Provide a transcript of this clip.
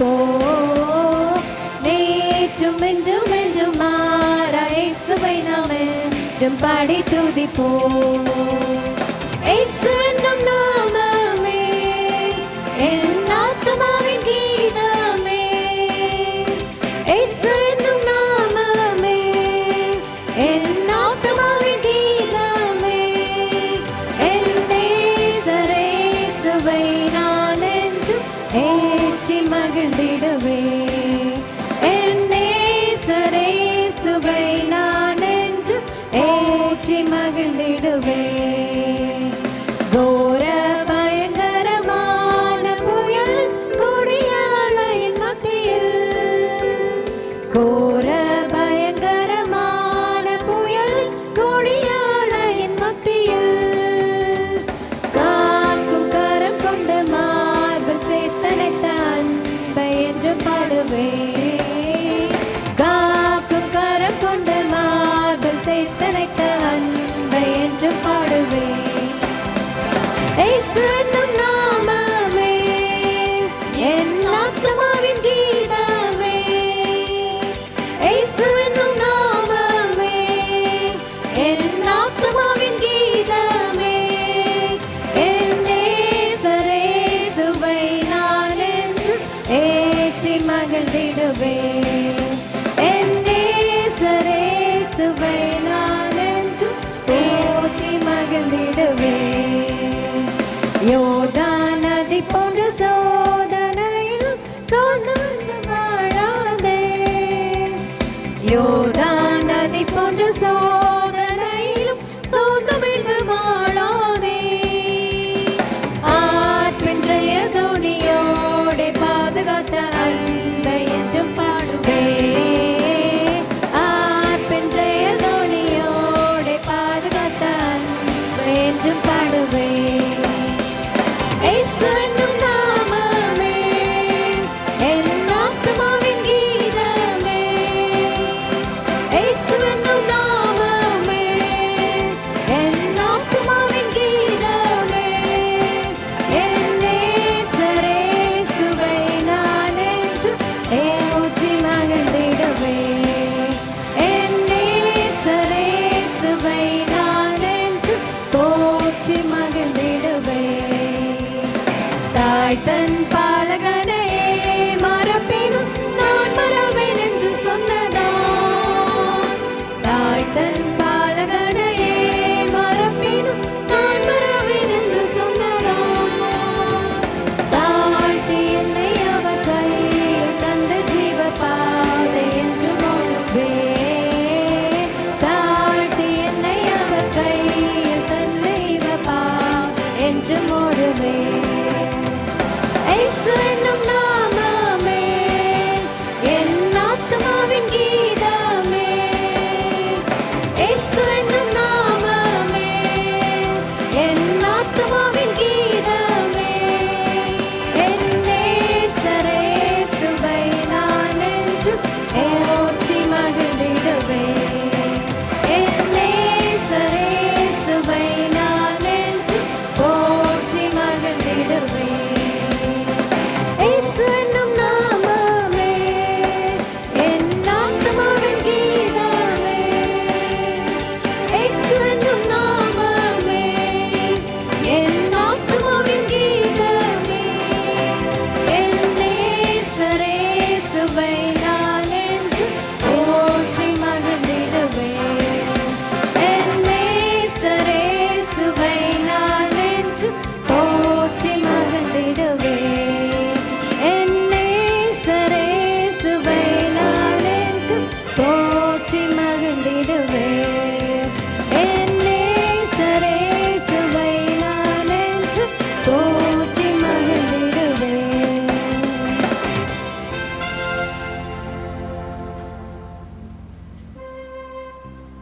துதிப்போ நேற்றும் என்றும் என்றும் மாறா இயேசுவை நாம் என்றும் பாடி துதிப்போ இயேசு என்னும் நாமமே என் ஆத்துமாவின் கீதமே இயேசு என்னும் நாமமே என் ஆத்துமாவின் கீதமே என் நேசரேசுவை நான் என்றும் ஏற்றி மகிழ்ந்திடுவே என் நேசரேசுவை நான் என்றும் ஏற்றி மகிழ்ந்திடுவே கோர பயங்கரமான புயல் கொடியாளையின் மத்தியில் கோர பயங்கரமான புயல் கொடியாளையின் மத்தியில் காக்கும் கரம் கொண்டு மார்பில் சேர்த்தனைத்த அன்பை என்று பாடுவே காக்கும் கரம் கொண்டு மார்பில் சேர்த்தனைத்த அன்பை என்று பாடுவே இயேசு என்னும் நாமமே என் ஆத்துமாவின் கீதமே இயேசு என்னும் நாமமே என் ஆத்துமாவின் கீதமே என் நேசரேசுவை நான் என்று ஏற்றி மகிழ்ந்திடுவே என் நேசரேசுவை நான் என்று ஏற்றி மகிழ்ந்திடுவே யோ